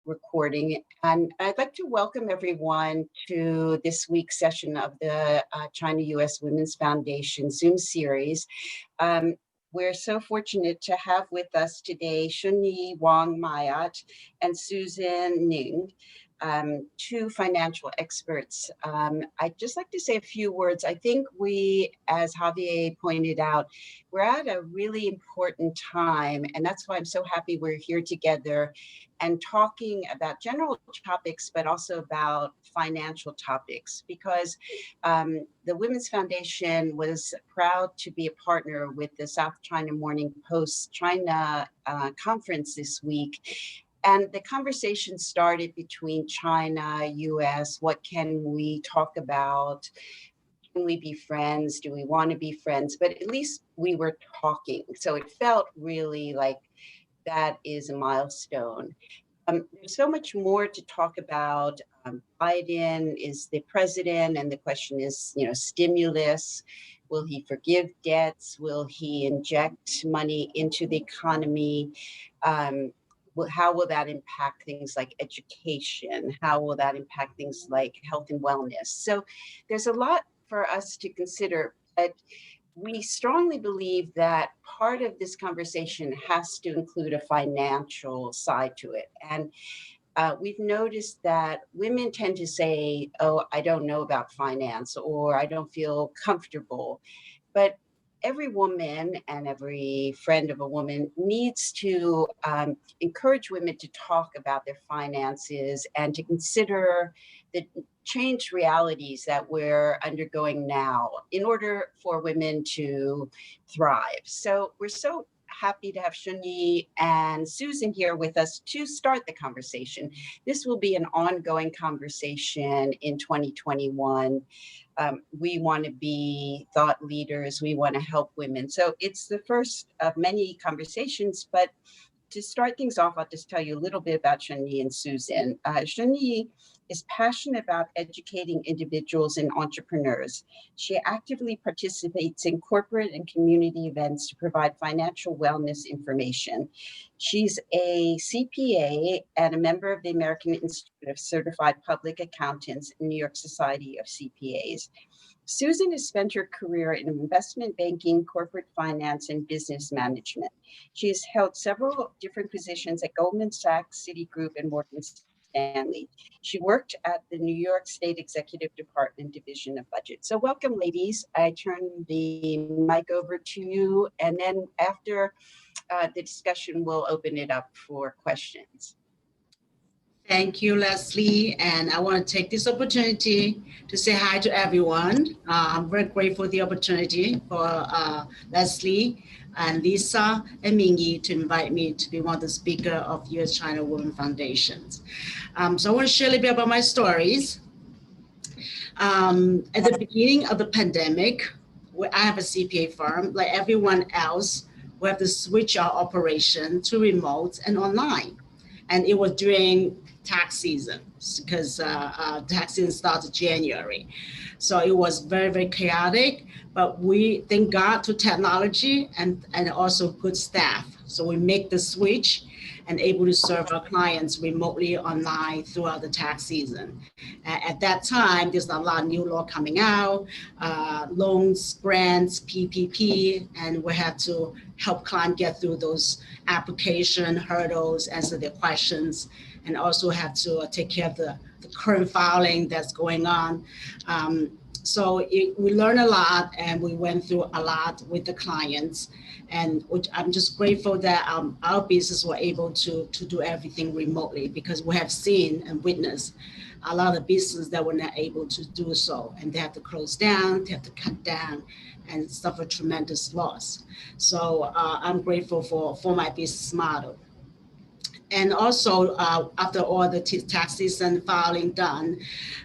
recording, and I'd like to welcome everyone to this week's session of the China-US Women's Foundation Zoom series. We're so fortunate to have with us today Chunyee Wong Miot and Susan Ning, two financial experts. I'd just like to say a few words. I think we, as Javier pointed out, we're at a really important time, and that's why I'm so happy we're here together and talking about general topics, but also about financial topics, because the Women's Foundation was proud to be a partner with the South China Morning Post China conference this week. And the conversation started between China, US, what can we talk about? Can we be friends? Do we want to be friends? But at least we were talking. So it felt really like that is a milestone. There's so much more to talk about. Biden is the president, and the question is, stimulus. Will he forgive debts? Will he inject money into the economy? How will that impact things like education? How will that impact things like health and wellness? So there's a lot for us to consider, but we strongly believe that part of this conversation has to include a financial side to it. And we've noticed that women tend to say, oh, I don't know about finance, or I don't feel comfortable. But every woman and every friend of a woman needs to encourage women to talk about their finances and to consider the changed realities that we're undergoing now in order for women to thrive. So we're so happy to have Chunyee and Susan here with us to start the conversation. This will be an ongoing conversation in 2021. We want to be thought leaders. We want to help women. So it's the first of many conversations, but to start things off, I'll just tell you a little bit about Chunyee and Susan. Chunyee is passionate about educating individuals and entrepreneurs. She actively participates in corporate and community events to provide financial wellness information. She's a CPA and a member of the American Institute of Certified Public Accountants and New York Society of CPAs. Susan has spent her career in investment banking, corporate finance, and business management. She has held several different positions at Goldman Sachs, Citigroup, and Morgan Stanley. She worked at the New York State Executive Department Division of Budget. So welcome, ladies. I turn the mic over to you, and then after the discussion, we'll open it up for questions. Thank you, Leslie. And I want to take this opportunity to say hi to everyone. I'm very grateful for the opportunity for Leslie and Lisa and Mingy to invite me to be one of the speakers of US-China Women Foundations. So I want to share a little bit about my stories. At the beginning of the pandemic, I have a CPA firm, like everyone else, we have to switch our operation to remote and online. And it was during tax season, because tax season starts January. So it was very, very chaotic, but we thank God to technology and also good staff. So we make the switch and able to serve our clients remotely online throughout the tax season. At that time, there's a lot of new law coming out, loans, grants, PPP, and we had to help clients get through those application hurdles, answer their questions, and also have to take care of the current filing that's going on. So we learned a lot, and we went through a lot with the clients, and I'm just grateful that our business were able to do everything remotely, because we have seen and witnessed a lot of businesses that were not able to do so, and they have to close down, they have to cut down, and suffer tremendous loss. So I'm grateful for my business model. And also, after all the tax season filing done,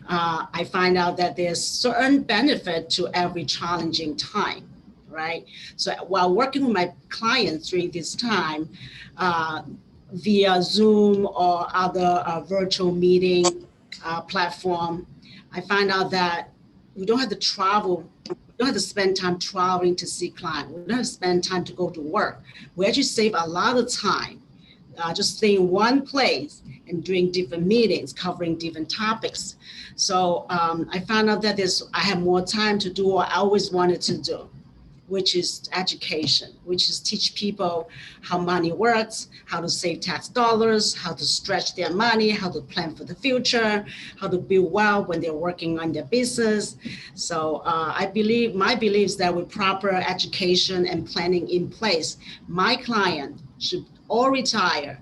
I find out that there's certain benefit to every challenging time, right? So while working with my clients during this time, via Zoom or other virtual meeting platform, I find out that we don't have to travel. We don't have to spend time traveling to see clients. We don't have to spend time to go to work. We actually save a lot of time just stay in one place and doing different meetings, covering different topics. So I found out that I have more time to do what I always wanted to do, which is education, which is teach people how money works, how to save tax dollars, how to stretch their money, how to plan for the future, how to build wealth when they're working on their business. So my belief is that with proper education and planning in place, my client should all retire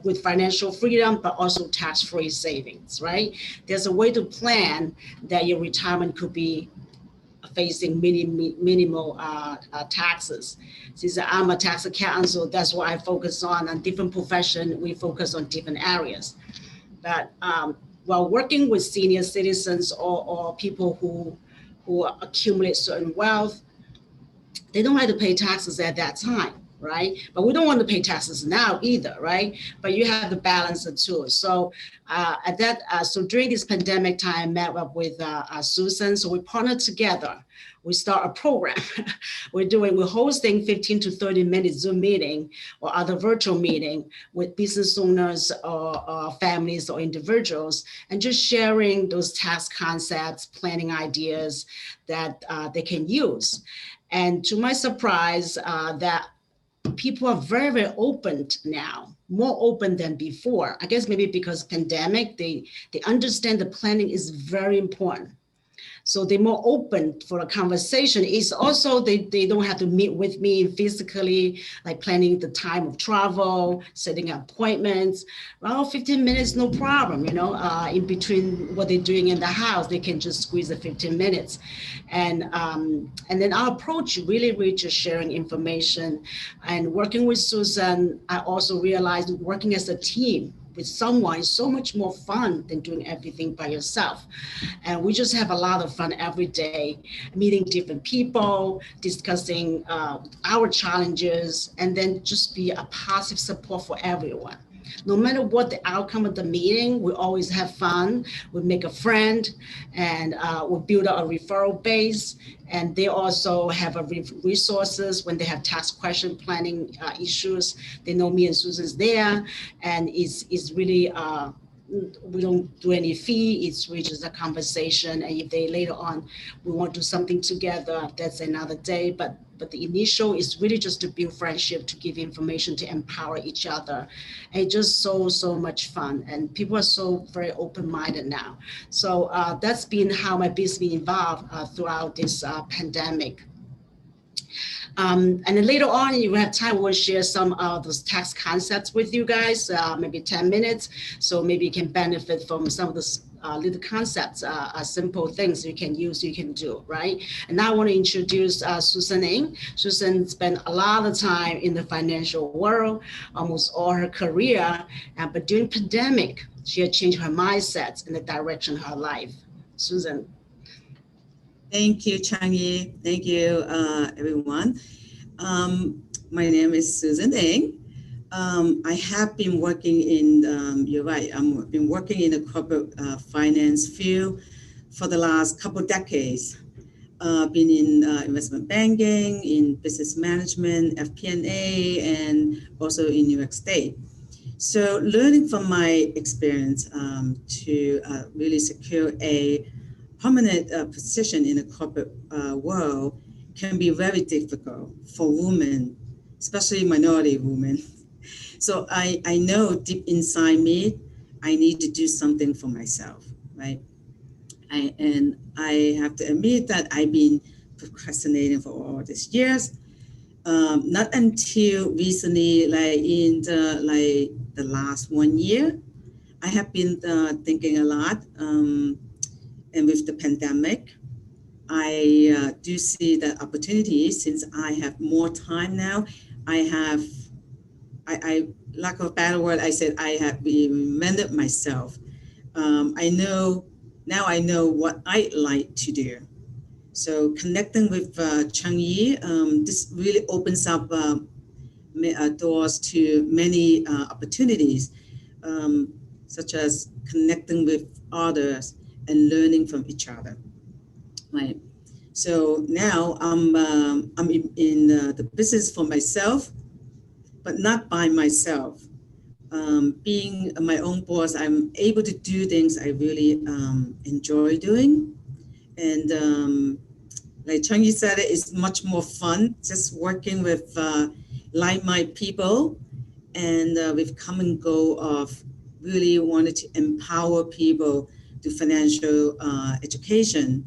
with financial freedom, but also tax-free savings, right? There's a way to plan that your retirement could be facing minimal taxes. Since I'm a tax accountant, so that's what I focus on different profession, we focus on different areas. But while working with senior citizens or people who accumulate certain wealth, they don't have to pay taxes at that time, right? But we don't want to pay taxes now either, right? But you have to balance the two. So so during this pandemic time, I met up with Susan. So we partnered together. We start a program. We're hosting 15 to 30 minute Zoom meeting or other virtual meeting with business owners or families or individuals, and just sharing those tax concepts, planning ideas that they can use. And to my surprise, that people are very, very open now, more open than before. I guess maybe because pandemic, they understand the planning is very important. So they're more open for a conversation. It's also, they don't have to meet with me physically, like planning the time of travel, setting appointments. Well, 15 minutes, no problem, in between what they're doing in the house, they can just squeeze the 15 minutes. And then our approach really just sharing information and working with Susan. I also realized working as a team with someone is so much more fun than doing everything by yourself. And we just have a lot of fun every day, meeting different people, discussing our challenges, and then just be a positive support for everyone. No matter what the outcome of the meeting, we always have fun. We make a friend, and we build a referral base. And they also have resources when they have tax question planning issues. They know me and Susan's there, and it's really, we don't do any fee. It's really just a conversation. And if they later on, we want to do something together, that's another day. But the initial is really just to build friendship, to give information, to empower each other. And it's just so much fun. And people are so very open-minded now. So that's been how my business been involved throughout this pandemic. And then later on, you have time, we'll share some of those tax concepts with you guys, maybe 10 minutes. So maybe you can benefit from some of the little concepts, simple things you can use, you can do, right? And now I want to introduce Susan Ng. Susan spent a lot of time in the financial world, almost all her career, but during pandemic, she had changed her mindset and the direction of her life. Susan. Thank you, Chunyee. Thank you, everyone. My name is Susan Ng. I have been working in, you're right, I've been working in the corporate finance field for the last couple of decades. Been in investment banking, in business management, FP&A, and also in New York State. So learning from my experience to really secure a permanent position in the corporate world can be very difficult for women, especially minority women. So I know deep inside me, I need to do something for myself, right? And I have to admit that I've been procrastinating for all these years. Not until recently, like in the last 1 year, I have been thinking a lot. And with the pandemic, I do see the opportunity since I have more time now. I lack of a better word, I said I have reinvented myself. I know what I like to do. So connecting with Chunyee, this really opens up doors to many opportunities, such as connecting with others and learning from each other, right? So now I'm in the business for myself, but not by myself. Being my own boss, I'm able to do things I really enjoy doing. And like Chunyee said, it's much more fun just working with like-minded people and with common goal of really wanted to empower people to financial education.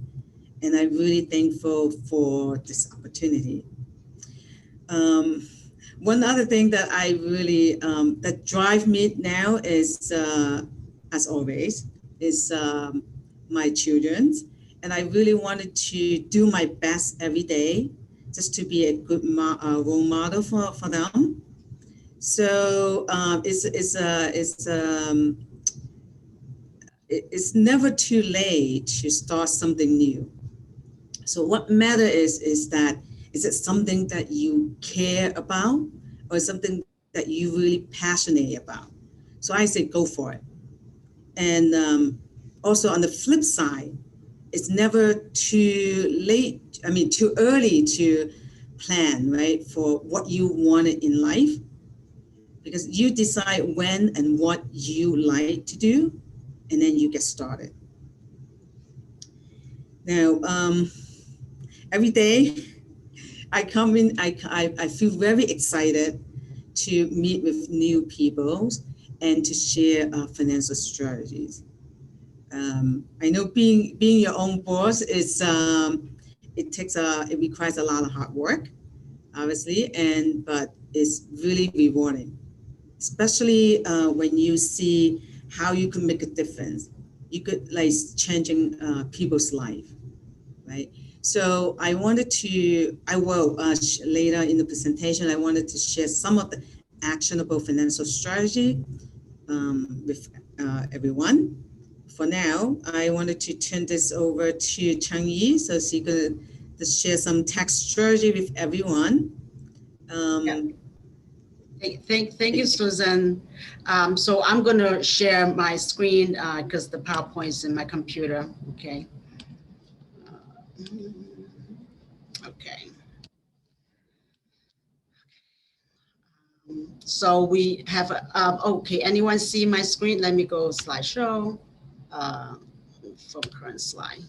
And I'm really thankful for this opportunity. One other thing that I really, that drive me now is, as always, is my children. And I really wanted to do my best every day just to be a good role model for them. So it's never too late to start something new. So what matters is that, is it something that you care about or something that you really passionate about? So I say go for it. And also on the flip side, it's never too late, too early to plan, right, for what you wanted in life, because you decide when and what you like to do, and then you get started. Now, every day I come in, I feel very excited to meet with new people and to share financial strategies. I know being your own boss is it requires a lot of hard work, obviously, but it's really rewarding, especially when you see how you can make a difference. You could like changing people's life, right? So I will later in the presentation, I wanted to share some of the actionable financial strategy with everyone. For now, I wanted to turn this over to Chunyee so she could just share some tax strategy with everyone. Thank you, Susan. So I'm going to share my screen because the PowerPoint is in my computer. Okay. Okay. So we have, okay, anyone see my screen? Let me go slideshow from current slide.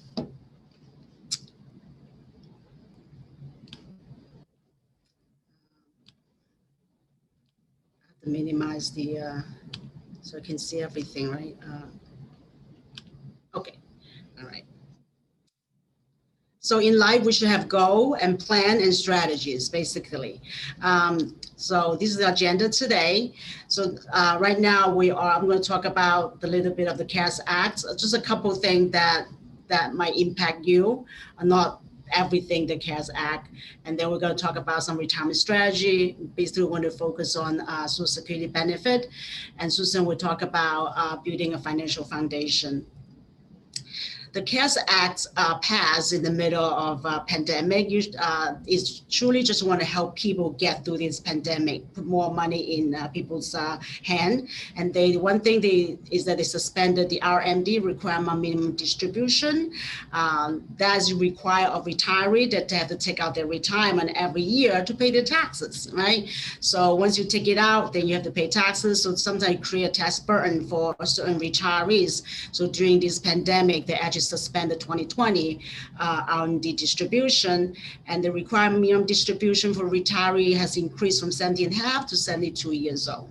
To minimize the, so I can see everything, right? Okay, all right. So in life, we should have goal and plan and strategies, basically. So this is the agenda today. So right now I'm going to talk about a little bit of the CARES Act, just a couple of things that might impact you, not everything the CARES Act. And then we're going to talk about some retirement strategy. Basically, we want to focus on Social Security benefit. And Susan will talk about building a financial foundation. The CARES Act passed in the middle of a pandemic. Is truly just want to help people get through this pandemic, put more money in people's hand. And one thing is that they suspended the RMD, requirement minimum distribution. That is required of retiree that they have to take out their retirement every year to pay their taxes, right? So once you take it out, then you have to pay taxes. So sometimes create a tax burden for certain retirees. So during this pandemic, they actually suspended 2020 on the distribution, and the required minimum distribution for retiree has increased from 70.5 to 72 years old.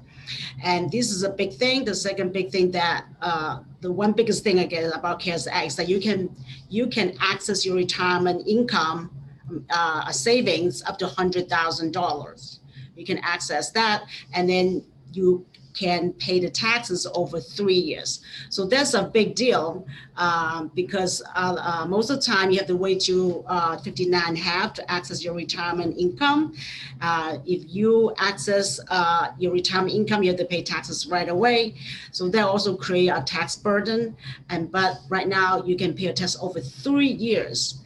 And this is a big thing. The second big thing that the one biggest thing again about CARES Act is that you can access your retirement income savings up to $100,000. You can access that, and then you can pay the taxes over 3 years. So that's a big deal because most of the time you have to wait to 59.5 to access your retirement income. If you access your retirement income, you have to pay taxes right away. So that also create a tax burden. But right now you can pay a tax over 3 years.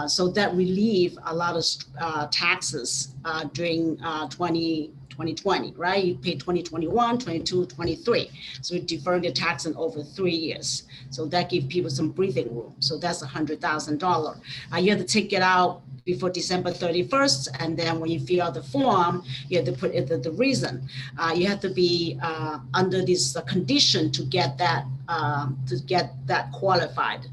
So that relieve a lot of taxes during 2020 2020, right? You pay 2021, 22, 23. So you're deferring the tax in over 3 years. So that gives people some breathing room. So that's $100,000. You have to take it out before December 31st. And then when you fill out the form, you have to put in the reason. You have to be under this condition to get that qualified,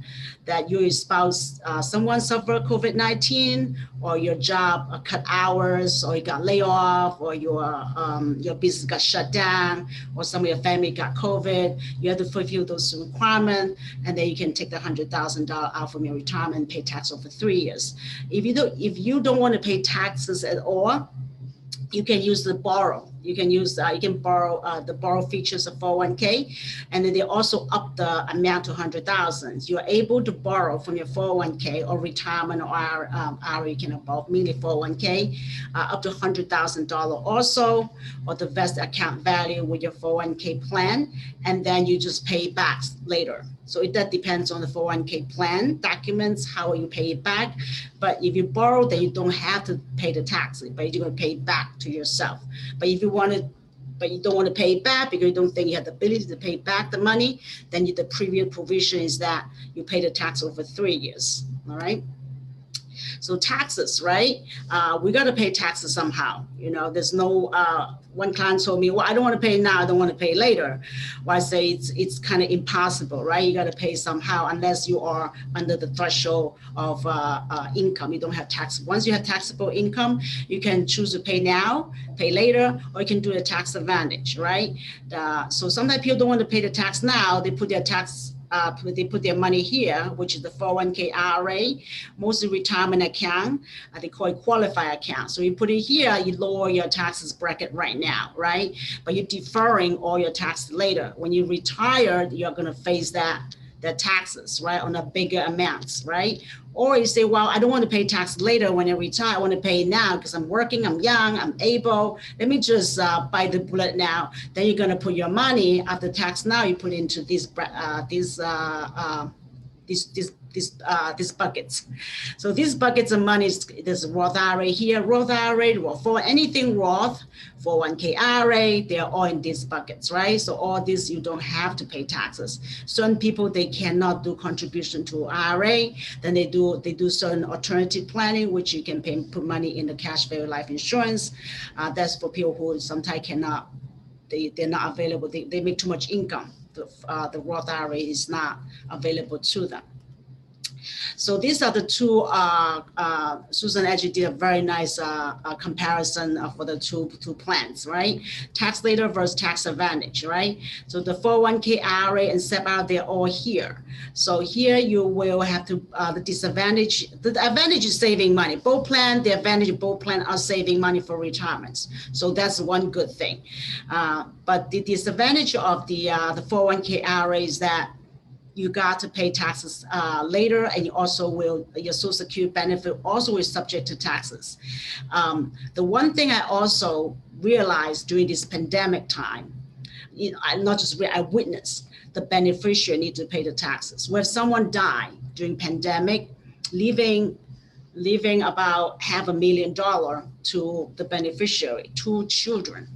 that your spouse, someone suffered COVID-19, or your job cut hours, or you got laid off, or your business got shut down, or some of your family got COVID. You have to fulfill those requirements, and then you can take the $100,000 out from your retirement and pay tax over 3 years. If you don't want to pay taxes at all, you can use the borrow. You can borrow the borrow features of 401k, and then they also up the amount to 100,000. You're able to borrow from your 401k or retirement or IRA, you can borrow, mainly 401k, up to $100,000 also, or the vested account value with your 401k plan, and then you just pay it back later. So that depends on the 401k plan documents, how you pay it back. But if you borrow, then you don't have to pay the tax, but you're going to pay it back to yourself. But if you don't want to pay it back because you don't think you have the ability to pay back the money, then the previous provision is that you pay the tax over 3 years. All right. So taxes, right? We got to pay taxes somehow. There's no, one client told me, well, I don't want to pay now, I don't want to pay later. Well, I say it's kind of impossible, right? You got to pay somehow unless you are under the threshold of income. You don't have tax. Once you have taxable income, you can choose to pay now, pay later, or you can do a tax advantage, right? So sometimes people don't want to pay the tax now. They put their tax they put their money here, which is the 401k IRA, mostly retirement account. They call it qualified account. So you put it here, you lower your taxes bracket right now, right? But you're deferring all your taxes later. When you retire, you're going to face the taxes, right, on a bigger amounts, right? Or you say, well, I don't want to pay tax later when I retire. I want to pay now because I'm working, I'm young, I'm able. Let me just bite the bullet now. Then you're going to put your money after tax now. You put into these buckets. So these buckets of money, there's Roth IRA here, Roth IRA, Roth for anything Roth, 401k IRA, they're all in these buckets, right? So all this, you don't have to pay taxes. Certain people, they cannot do contribution to IRA, then they do certain alternative planning, which you can put money in the cash value life insurance. That's for people who sometimes cannot, they're not available, they make too much income. The Roth IRA is not available to them. So these are the two, Susan actually did a very nice comparison for the two plans, right? Tax later versus tax advantage, right? So the 401k IRA and SEP, they're all here. So here you will have to, the advantage is saving money. Both plan, the advantage of both plan are saving money for retirements. So that's one good thing. But the disadvantage of the 401k IRA is that you got to pay taxes later, and you also your Social Security benefit also is subject to taxes. The one thing I also realized during this pandemic time, I witnessed the beneficiary need to pay the taxes. When someone died during pandemic, leaving about $500,000 to the beneficiary, 2 children,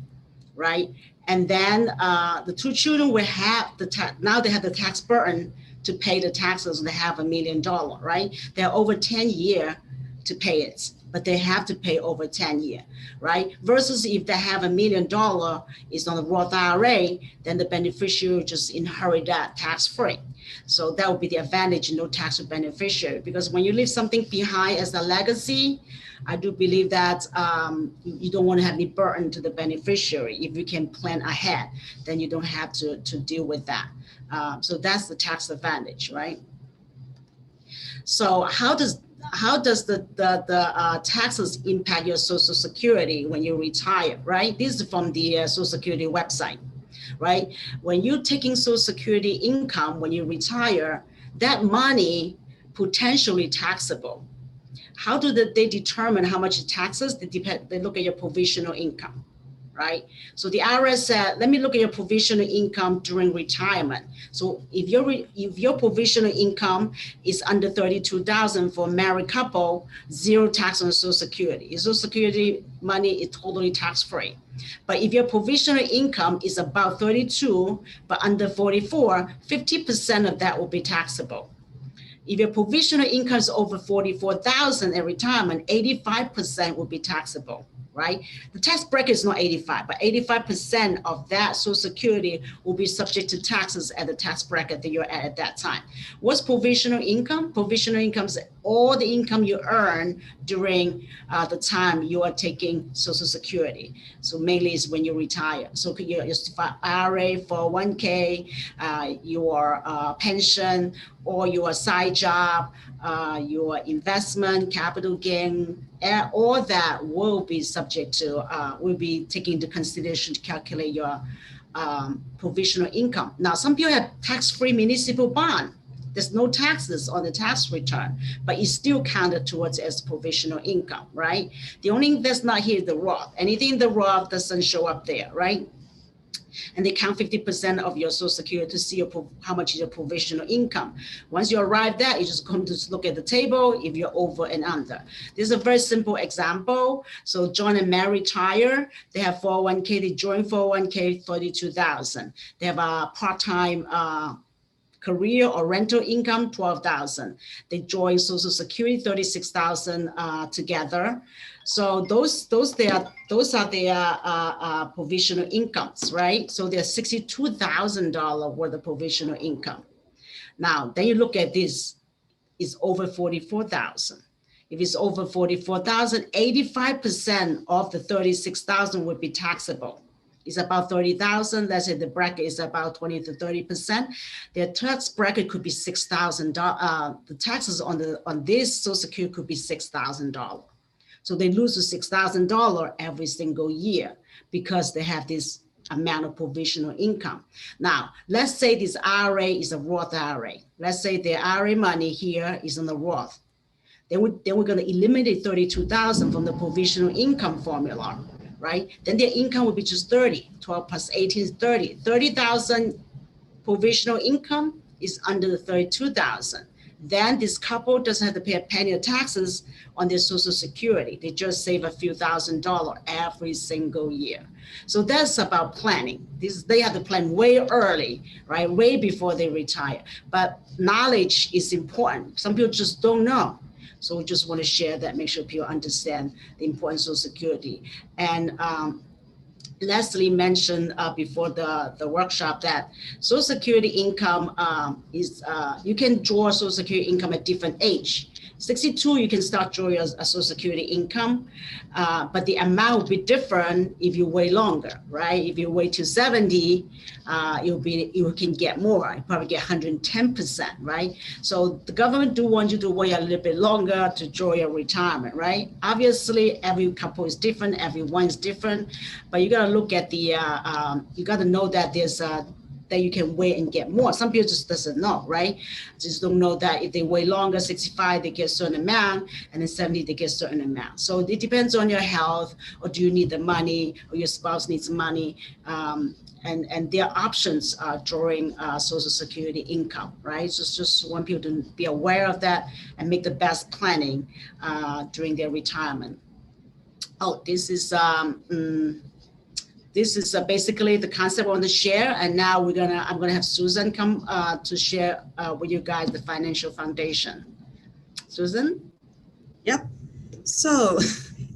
right? And then the 2 children will have now they have the tax burden to pay the taxes on the $500,000, right? They're over 10 years to pay it, but they have to pay over 10 years, right? Versus if they have $1 million is on the Roth IRA, then the beneficiary just inherit that tax-free. So that would be the advantage, no tax to beneficiary, because when you leave something behind as a legacy, I do believe that you don't want to have any burden to the beneficiary. If you can plan ahead, then you don't have to deal with that. So that's the tax advantage, right? So how does the taxes impact your Social Security when you retire, right? This is from the Social Security website, right? When you're taking Social Security income when you retire, that money potentially taxable. How do they determine how much taxes? They look at your provisional income, right? So the IRS said, let me look at your provisional income during retirement. So if your provisional income is under 32,000 for a married couple, zero tax on Social Security. Your Social Security money is totally tax-free. But if your provisional income is about 32, but under 44, 50% of that will be taxable. If your provisional income is over 44,000 at retirement, 85% will be taxable, right? The tax bracket is not 85, but 85% of that Social Security will be subject to taxes at the tax bracket that you're at that time. What's provisional income? Provisional income is all the income you earn during the time you are taking Social Security. So mainly is when you retire. So your IRA, 401k, your pension, or your side job, your investment, capital gain, all that will be subject to, will be taken into consideration to calculate your provisional income. Now, some people have tax-free municipal bond. There's no taxes on the tax return, but it's still counted towards as provisional income, right? The only thing that's not here is the Roth. Anything in the Roth doesn't show up there, right? And they count 50% of your Social Security to see how much is your provisional income. Once you arrive there, you just come to look at the table if you're over and under. This is a very simple example. So John and Mary retire. They have 401k. They join 401k, 32,000. They have a part-time career or rental income, 12,000. They join Social Security, 36,000 together. So those are their provisional incomes, right? So they're $62,000 worth of provisional income. Now, then you look at this, it's over 44,000. If it's over 44,000, 85% of the 36,000 would be taxable. It's about 30,000. Let's say the bracket is about 20 to 30%. Their tax bracket could be $6,000. The taxes on this Social Security could be $6,000. So they lose the $6,000 every single year because they have this amount of provisional income. Now, let's say this IRA is a Roth IRA. Let's say the IRA money here is in the Roth. Then we're going to eliminate 32,000 from the provisional income formula, right? Then their income would be just 30. 12 plus 18 is 30. 30,000 provisional income is under the 32,000. Then this couple doesn't have to pay a penny of taxes on their Social Security. They just save a few $1,000s every single year. So that's about planning. They have to plan way early, right? Way before they retire. But knowledge is important. Some people just don't know. So we just want to share that, make sure people understand the importance of Social Security. And Leslie mentioned before the workshop that Social Security income is, you can draw Social Security income at different age. 62, you can start drawing a Social Security income, but the amount will be different if you wait longer, right? If you wait to 70, you can get more. You probably get 110%, right? So the government do want you to wait a little bit longer to draw your retirement, right? Obviously, every couple is different, everyone is different, but you got to look at the, you got to know that there's that you can wait and get more. Some people just doesn't know, right? Just don't know that if they wait longer, 65, they get a certain amount, and then 70, they get a certain amount. So it depends on your health, or do you need the money, or your spouse needs money, and their options are drawing Social Security income, right? So just want people to be aware of that and make the best planning during their retirement. Oh, this is basically the concept I want to share, and now I'm gonna have Susan come to share with you guys the financial foundation. Susan? Yep. So,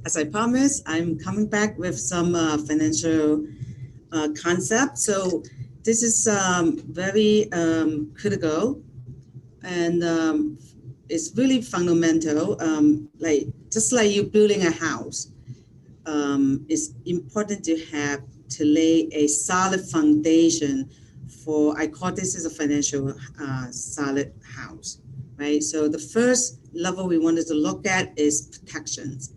as I promised, I'm coming back with some financial concept. So this is very critical, and it's really fundamental. Just like you building a house. It's important to lay a solid foundation for, I call this as a financial solid house, right? So the first level we wanted to look at is protections.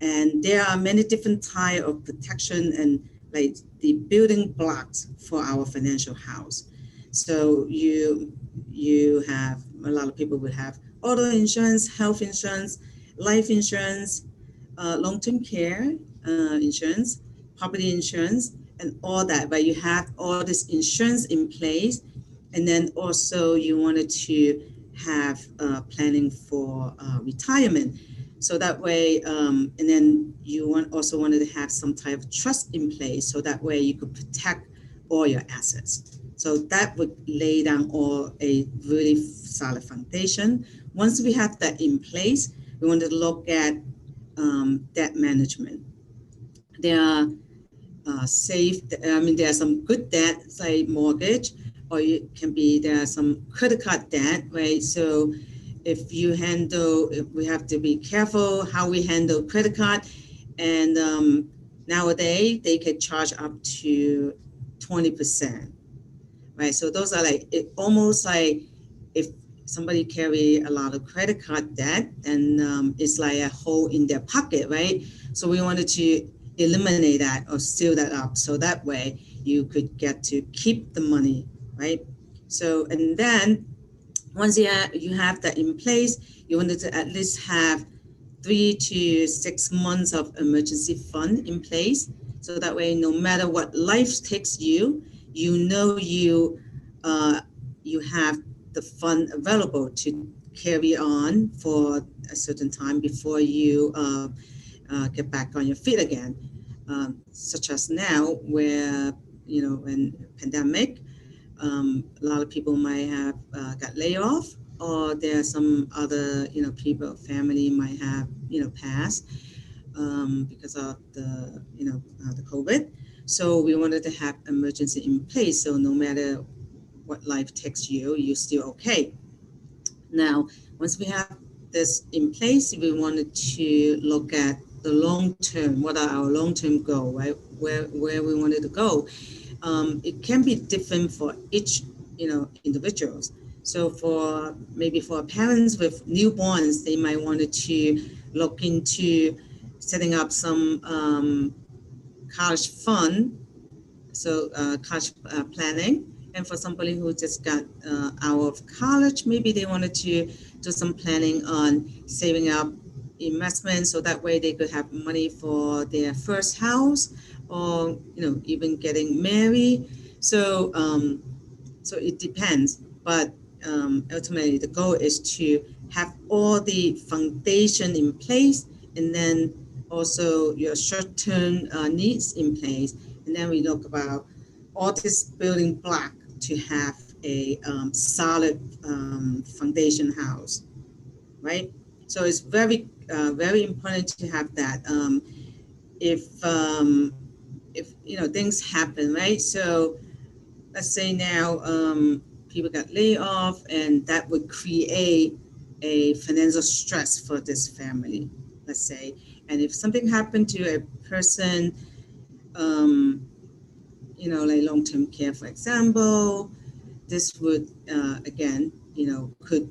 And there are many different types of protection and like the building blocks for our financial house. So you have, a lot of people would have auto insurance, health insurance, life insurance, long-term care insurance, property insurance and all that, but you have all this insurance in place. And then also you wanted to have planning for retirement. So that way, and then you also wanted to have some type of trust in place, so that way you could protect all your assets. So that would lay down all a really solid foundation. Once we have that in place, we want to look at debt management. There are there are some good debt, like mortgage, or it can be there are some credit card debt, right? So if we have to be careful how we handle credit card, and nowadays they can charge up to 20%, right? So those are almost like if somebody carry a lot of credit card debt, and it's like a hole in their pocket, right? So we wanted to eliminate that or seal that up, so that way you could get to keep the money, right? So, and then once you have that in place, you wanted to at least have 3 to 6 months of emergency fund in place, so that way no matter what life takes you, you know you have the fund available to carry on for a certain time before you get back on your feet again. Such as now, where in pandemic, a lot of people might have got laid off, or there are some other people, family might have passed because of the the COVID. So we wanted to have emergency in place, so no matter what life takes you, you're still okay. Now, once we have this in place, we wanted to look at the long term. What are our long term goals, right? Where we wanted to go. It can be different for each individuals. So for parents with newborns, they might want to look into setting up some college fund, so college planning. And for somebody who just got out of college, maybe they wanted to do some planning on saving up investment, so that way they could have money for their first house, or even getting married. So so it depends, but ultimately the goal is to have all the foundation in place, and then also your short-term needs in place, and then we look about all this building block to have a solid foundation house, right? So it's very very important to have that. If things happen, right? So let's say now people got laid off, and that would create a financial stress for this family, let's say. And if something happened to a person, like long-term care, for example, this would again, could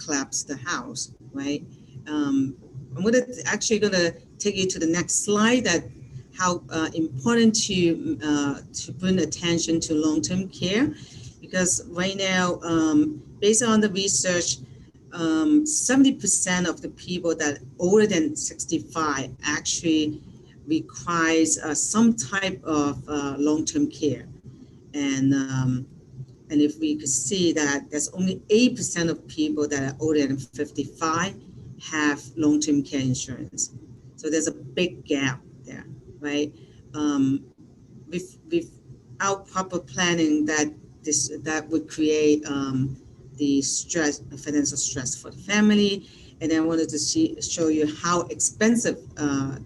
collapse the house, right? I'm actually gonna take you to the next slide, that how important to bring attention to long-term care, because right now, based on the research, 70% of the people that older than 65 actually requires some type of long-term care, and if we could see that there's only 8% of people that are older than 55 have long-term care insurance. So there's a big gap there, right? Without proper planning, that would create the stress, financial stress for the family. And then I wanted to show you how expensive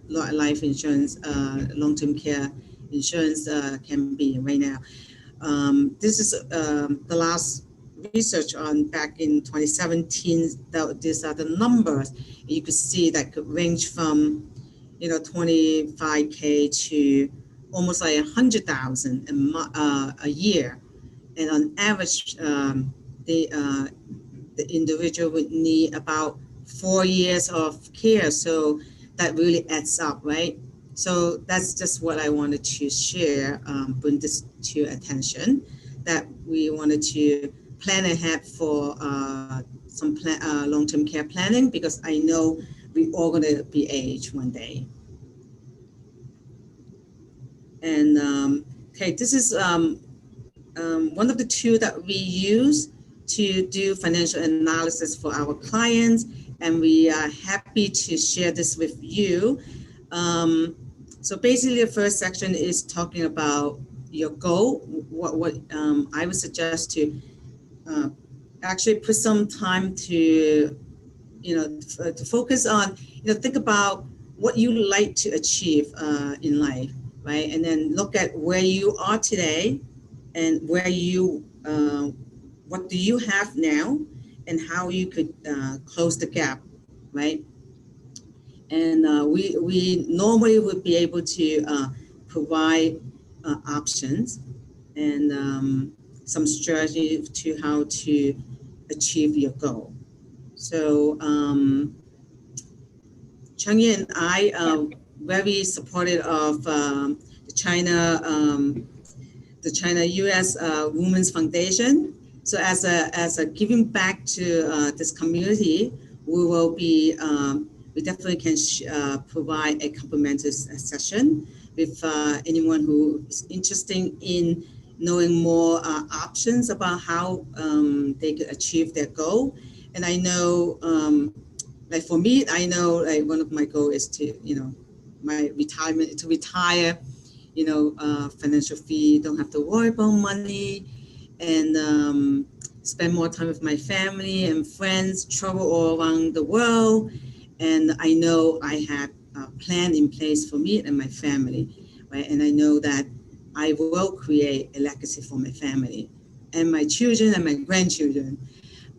life insurance, long-term care insurance can be right now. This is the last research on back in 2017. These are the numbers. You could see that could range from 25K to almost like 100,000 a year, and on average, the individual would need about 4 years of care. So that really adds up, right? So that's just what I wanted to share, bring this to attention, that we wanted to plan ahead for some long-term care planning, because I know we all going to be aged one day. And okay, this is one of the tools that we use to do financial analysis for our clients, and we are happy to share this with you. So basically, the first section is talking about your goal. What I would suggest to actually put some time to, to focus on, think about what you like to achieve in life, right? And then look at where you are today and where you, what do you have now and how you could close the gap, right? And we normally would be able to provide options and some strategy to how to achieve your goal. So Chunyee and I are very supportive of the China U.S. Women's Foundation. So as a giving back to this community, we will be we definitely can provide a complimentary session with anyone who is interested in knowing more options about how they could achieve their goal. And I know, like for me, I know like one of my goals is to, my retirement, to retire, financial fee, don't have to worry about money, and spend more time with my family and friends, travel all around the world. And I know I had a plan in place for me and my family, right? And I know that I will create a legacy for my family and my children and my grandchildren.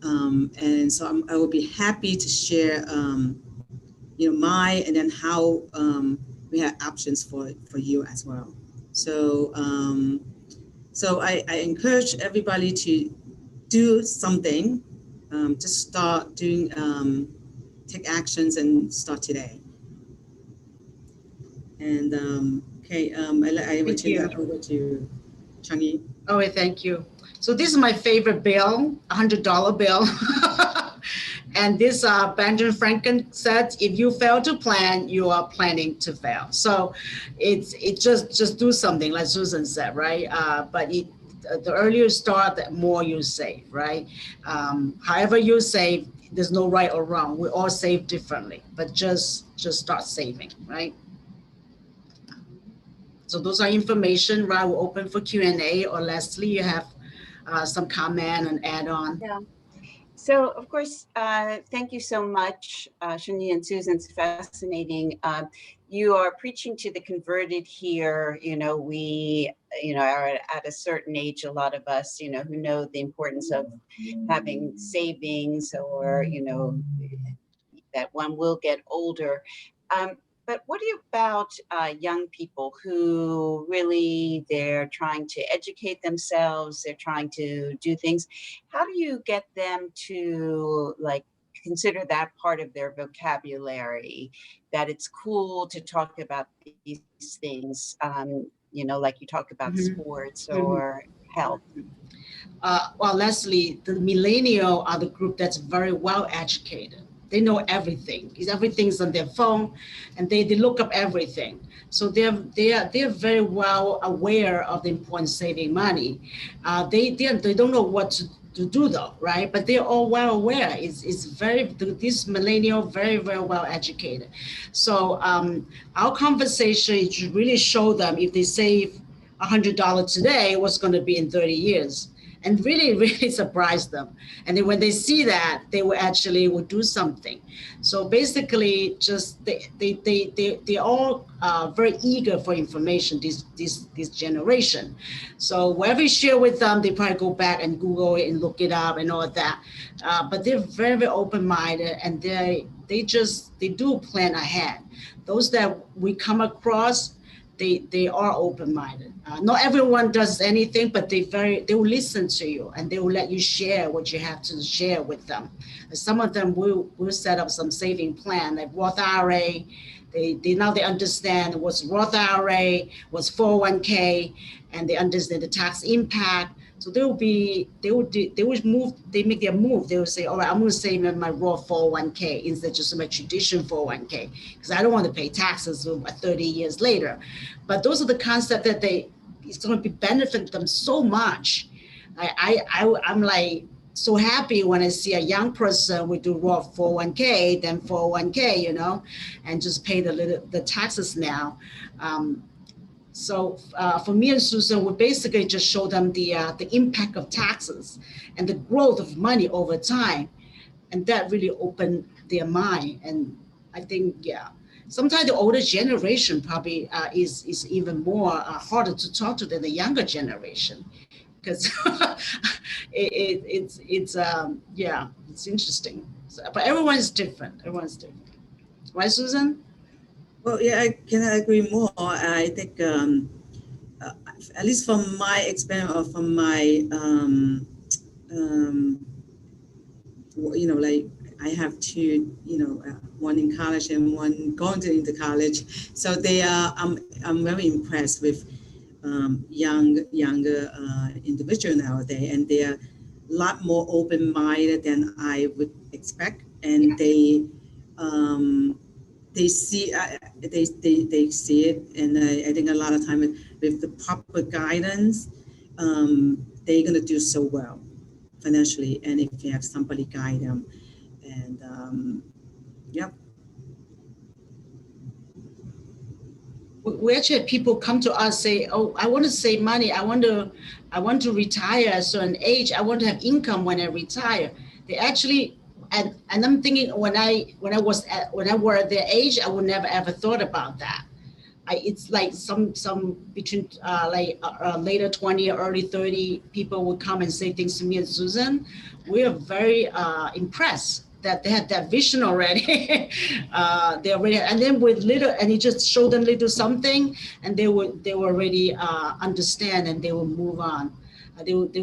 And so I will be happy to share, my, and then how we have options for you as well. So, so I encourage everybody to do something, just start doing, take actions and start today. And okay, I will turn that over to Chunyee. Oh, thank you. So this is my favorite bill, $100 bill. And this Benjamin Franklin said, if you fail to plan, you are planning to fail. So it just do something, like Susan said, right? But the earlier you start, the more you save, right? However you save, there's no right or wrong. We all save differently, but just start saving, right? So those are information, right? We're open for Q&A, or Leslie, you have some comment and add on. Yeah. So, of course, thank you so much, Chunyee and Susan. It's fascinating. You are preaching to the converted here. We, are at a certain age, a lot of us, who know the importance of having savings, or, that one will get older. But what about young people who really, they're trying to educate themselves, they're trying to do things? How do you get them to consider that part of their vocabulary, that it's cool to talk about these things, like you talk about sports or health? Well, Leslie, the millennial are the group that's very well educated. They know everything. Everything's on their phone, and they look up everything. So they're very well aware of the importance of saving money. They don't know what to do though, right? But they're all well aware. This millennial very well educated. So our conversation is really show them, if they save $100 today, what's going to be in 30 years. And really surprise them. And then when they see that, they will do something. So basically, just they all very eager for information, this generation. So whatever you share with them, they probably go back and Google it and look it up and all of that. But they're very open-minded, and they do plan ahead. Those that we come across, they are open-minded. Not everyone does anything, but they will listen to you, and they will let you share what you have to share with them. And some of them will set up some saving plan, like Roth IRA. They understand what's Roth IRA, what's 401k, and they understand the tax impact. So So they would move, they make their move. They would say, all right, I'm going to save in my Roth 401k instead of just my traditional 401k, because I don't want to pay taxes 30 years later. But those are the concepts that it's going to be benefit them so much. I'm like so happy when I see a young person would do Roth 401k, then 401k, you know, and just pay the taxes now. So for me and Susan, we basically just show them the impact of taxes and the growth of money over time. And that really opened their mind. And I think, yeah, sometimes the older generation probably is even more harder to talk to than the younger generation. Because it's interesting. So, but everyone's different. Everyone's different. Right, Susan? Well, yeah, I cannot agree more. I think, at least from my experience or from my, you know, like I have two, you know, one in college and one going into college. So they are, I'm very impressed with younger individual nowadays, and they are a lot more open-minded than I would expect, and they see they see it, and I think a lot of time with the proper guidance, they're gonna do so well financially, and if you have somebody guide them, and yep. We actually have people come to us say, oh, I want to save money. I want to retire at a certain age. I want to have income when I retire. They actually, and I'm thinking when I were at their age, I would never ever thought about that. It's like some between later 20 or early 30 people would come and say things to me and Susan. We are very impressed that they had that vision already. They already, and then with little, and you just show them little something, and they would already understand, and they will move on. They would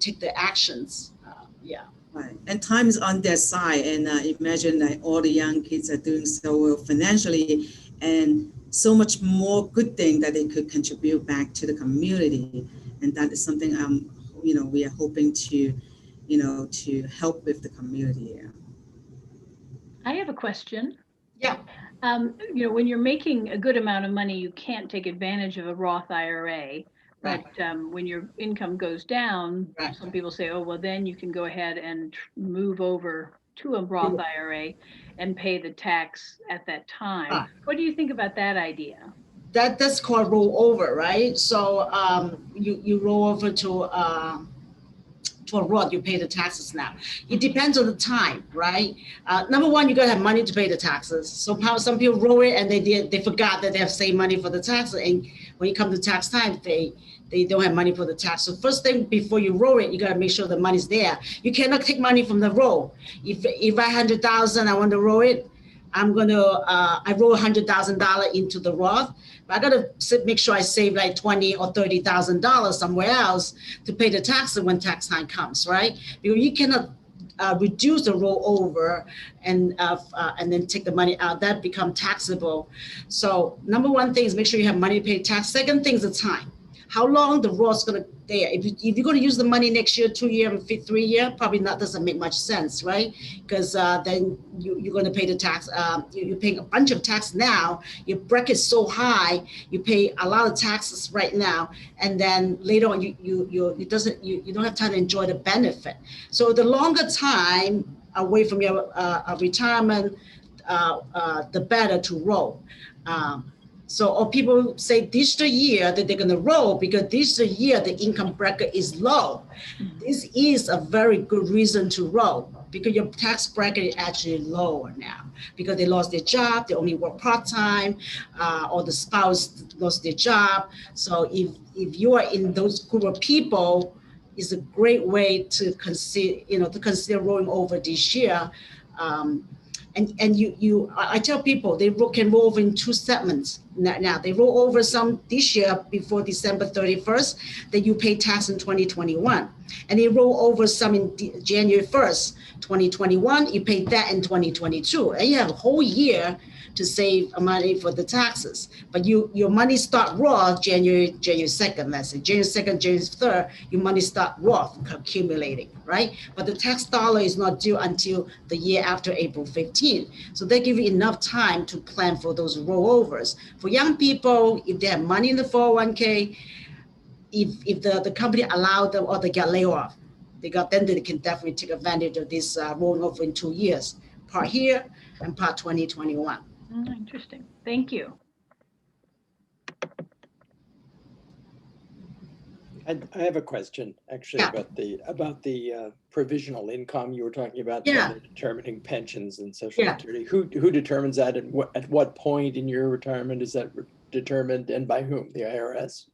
take the actions. Yeah. Right, and time is on their side, and imagine that all the young kids are doing so well financially, and so much more good thing that they could contribute back to the community, and that is something you know, we are hoping to, you know, to help with the community. Yeah. I have a question. Yeah. You know, when you're making a good amount of money, you can't take advantage of a Roth IRA. But when your income goes down, some people say, oh, well, then you can go ahead and move over to a Roth IRA and pay the tax at that time. What do you think about that idea? That's called rollover, right? So you roll over to a Roth, you pay the taxes now. It depends on the time, right? Number one, you gotta have money to pay the taxes. So some people roll it and they forgot that they have saved money for the taxes, and when you come to tax time, they don't have money for the tax. So first thing before you roll it, you gotta make sure the money's there. You cannot take money from the roll. If I 100,000, I want to roll it, I'm gonna I roll $100,000 into the Roth, but I gotta make sure I save like $20,000 or $30,000 somewhere else to pay the taxes when tax time comes, right? Because you cannot reduce the rollover and then take the money out. That become taxable. So number one thing is make sure you have money to pay tax. Second thing is the time. How long the Roth's gonna there? If you're gonna use the money next year, 2 year, and 3 year, probably doesn't make much sense, right? Because then you're gonna pay the tax. You're paying a bunch of tax now. Your bracket's so high, you pay a lot of taxes right now, and then later on you don't have time to enjoy the benefit. So the longer time away from your retirement, the better to roll. Or people say this is the year that they're going to roll because this is the year the income bracket is low. This is a very good reason to roll because your tax bracket is actually lower now because they lost their job, they only work part-time, or the spouse lost their job. So if you are in those group of people, it's a great way to consider rolling over this year. And I tell people they can roll over in 2 segments. Now they roll over some this year before December 31st, then you pay tax in 2021. And they roll over some in January 1st, 2021, you pay that in 2022. And you have a whole year to save money for the taxes. But your money start Roth January 2nd, let's say. January 2nd, January 3rd, your money start Roth accumulating, right? But the tax dollar is not due until the year after April 15. So they give you enough time to plan for those rollovers. For young people, if they have money in the 401k, if the company allowed them or they get laid off, then they can definitely take advantage of this rolling over in 2 years, part here and part 2021. Interesting. Thank you. I have a question actually about the provisional income you were talking about. Yeah. Determining pensions and Social Security. Who determines that, and at what point in your retirement is that determined, and by whom? The IRS?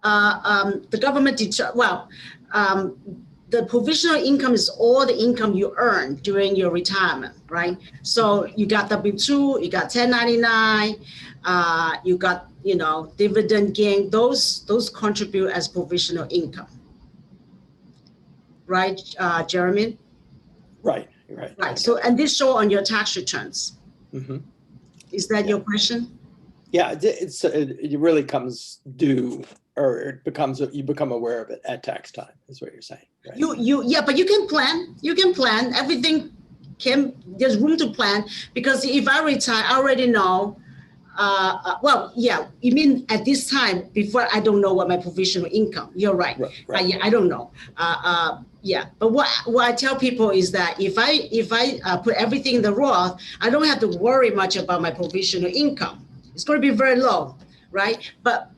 The government the provisional income is all the income you earn during your retirement, right? So you got W-2, you got 1099, you got, dividend gain. Those contribute as provisional income, right, Jeremy? Right. So, and this show on your tax returns. Mm-hmm. Is that your question? Yeah, it really comes due, or you become aware of it at tax time, is what you're saying, right? But you can plan. You can plan. Everything there's room to plan, because if I retire, I already know. You mean at this time before I don't know what my provisional income? You're right. Right. I don't know. But what I tell people is that if I put everything in the Roth, I don't have to worry much about my provisional income. It's going to be very low, right? But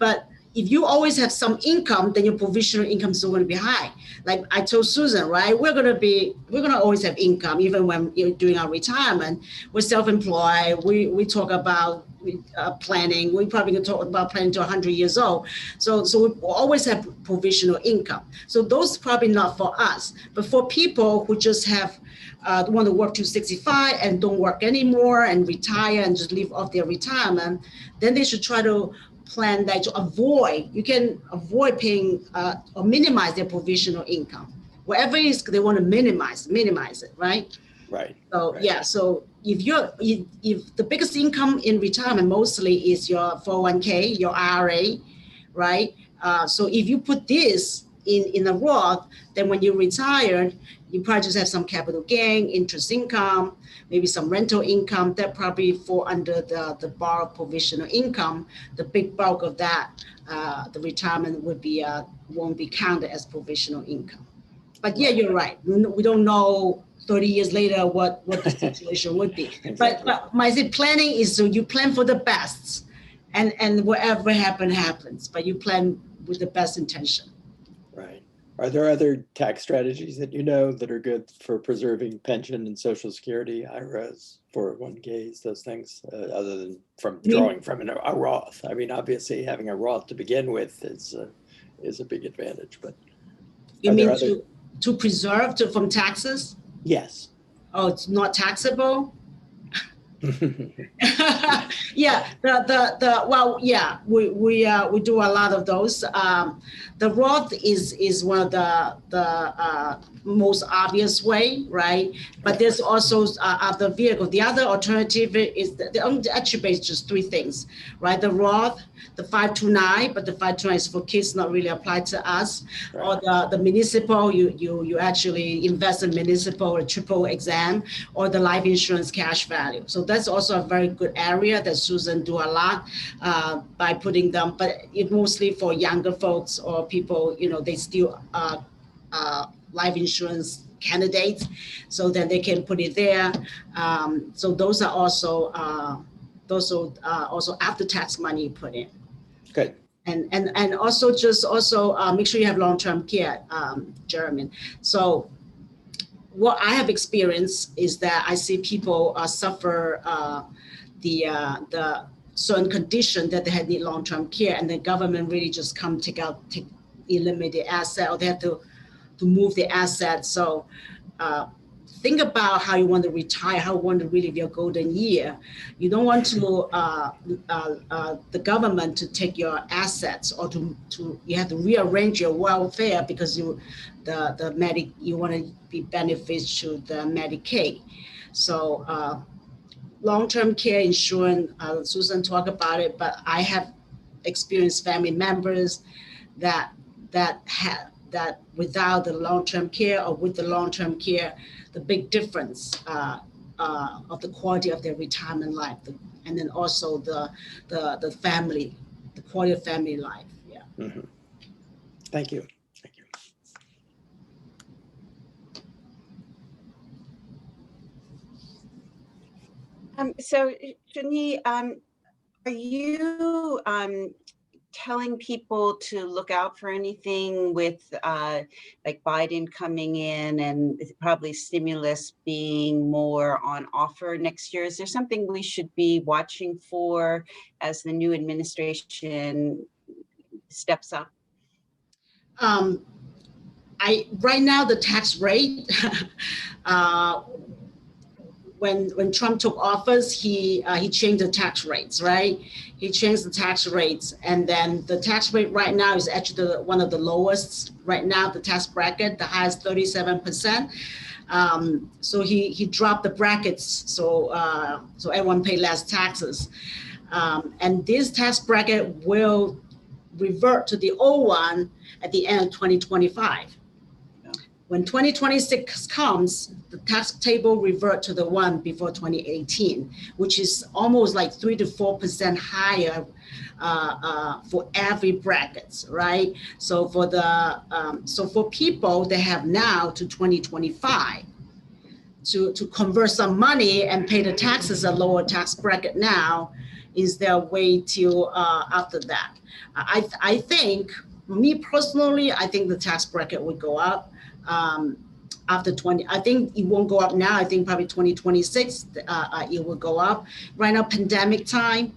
if you always have some income, then your provisional income is going to be high. Like I told Susan, right? We're going to always have income, even when you're doing our retirement. We're self-employed. We talk about planning. We probably going to talk about planning to 100 years old. So we always have provisional income. So those probably not for us, but for people who just have want to work to 65 and don't work anymore and retire and just live off their retirement, then they should try to plan that to avoid. You can avoid paying or minimize their provisional income. Whatever it is, they want to minimize it, right? Right. So right. So if the biggest income in retirement mostly is your 401k, your IRA, right? So if you put this in a Roth, then when you retire, you probably just have some capital gain, interest income, maybe some rental income that probably fall under the bar of provisional income. The big bulk of that, the retirement won't be counted as provisional income. But yeah, you're right. We don't know 30 years later what the situation would be. Exactly. But my planning is, so you plan for the best, and whatever happens. But you plan with the best intention. Right. Are there other tax strategies that that are good for preserving pension and Social Security, IRAs, 401ks, those things, other than drawing from a Roth? I mean, obviously, having a Roth to begin with is a big advantage. But you mean to preserve from taxes? Yes. Oh, it's not taxable? Yeah, we do a lot of those. The Roth is one of the most obvious way, right? But there's also other vehicles. The other alternative is the attributes just three things, right? The Roth, the 529, but the 529 is for kids, not really applied to us. Right. Or the municipal, you actually invest in municipal or triple exam, or the life insurance cash value. So that's also a very good area that Susan do a lot by putting them, but it mostly for younger folks or people, they still life insurance candidates, so that they can put it there. So those are also after tax money you put in. Good. And also make sure you have long-term care, Jeremy. So what I have experienced is that I see people suffer the certain condition that they had need long-term care, and the government really just come eliminate the asset, or they have to move the asset. So think about how you want to retire, how you want to relive your golden year. You don't want to the government to take your assets, or to you have to rearrange your welfare because you want to be benefits to the Medicaid. So long-term care insurance, Susan talked about it, but I have experienced family members that without the long-term care or with the long-term care, the big difference of the quality of their retirement life, and then also the family, the quality of family life. Yeah. Mm-hmm. Thank you. Thank you. So Chunyee, are you telling people to look out for anything with like Biden coming in and probably stimulus being more on offer next year? Is there something we should be watching for as the new administration steps up? Right now the tax rate, when Trump took office, he changed the tax rates, right? He changed the tax rates, and then the tax rate right now is actually one of the lowest right now. The tax bracket, the highest 37%. So he dropped the brackets, so everyone pay less taxes, and this tax bracket will revert to the old one at the end of 2025. When 2026 comes, the tax table revert to the one before 2018, which is almost like 3 to 4% higher for every brackets, right? So for for people, they have now to 2025 to convert some money and pay the taxes at lower tax bracket now is their way to after that. I think, me personally, I think the tax bracket would go up. After 20, I think it won't go up now. I think probably 2026, it will go up. Right now, pandemic time,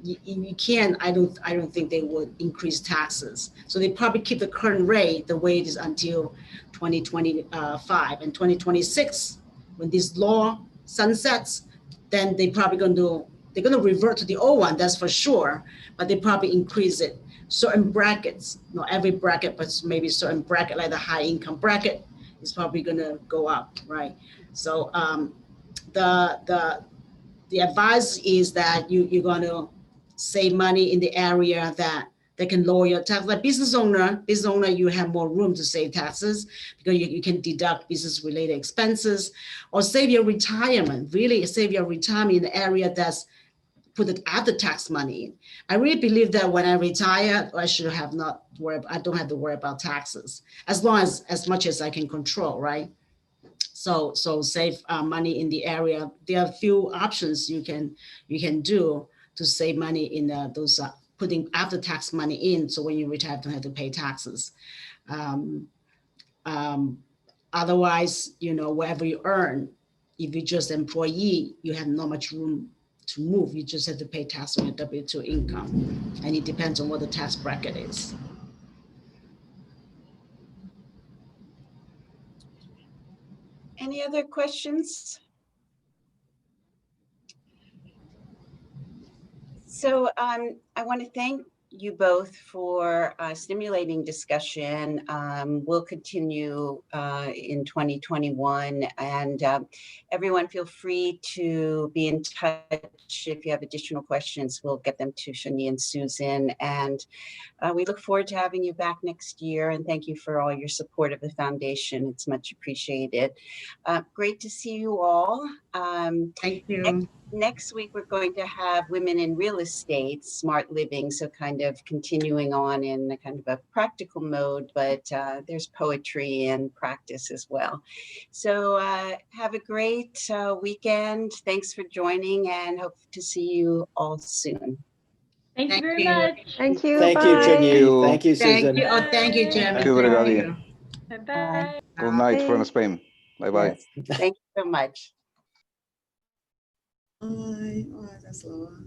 you can't. I don't think they would increase taxes. So they probably keep the current rate the way it is until 2025 and 2026. When this law sunsets, then they're going to revert to the old one. That's for sure. But they probably increase it. Certain brackets, not every bracket, but maybe certain bracket, like the high income bracket, is probably going to go up, right? So the advice is that you're going to save money in the area that can lower your tax. Like business owner, you have more room to save taxes because you can deduct business related expenses, or save your retirement. Really save your retirement in the area that's put it after tax money in. I really believe that when I retire, I should have not worry. I don't have to worry about taxes as long as much as I can control, right? So save money in the area. There are a few options you can do to save money in those putting after tax money in. So when you retire, you don't have to pay taxes. Otherwise, wherever you earn, if you're just employee, you have not much room to move. You just have to pay tax on your W-2 income, and it depends on what the tax bracket is. Any other questions? So I want to thank you both for stimulating discussion. We'll continue in 2021, and everyone feel free to be in touch if you have additional questions. We'll get them to Chunyee and Susan, and we look forward to having you back next year, and thank you for all your support of the foundation. It's much appreciated. Great to see you all. Thank you. Next week, we're going to have women in real estate, smart living, so kind of continuing on in a kind of a practical mode, but there's poetry and practice as well. So have a great weekend. Thanks for joining, and hope to see you all soon. Thank you very much. Thank you. Thank you, Bye. Chunyee. Thank you, Thank Susan. you. Oh, thank you, Jim. Thank you, everybody. Bye-bye. Good night from Spain. Bye-bye. Yes. Thank you so much. Bye. Oh, that's Laura.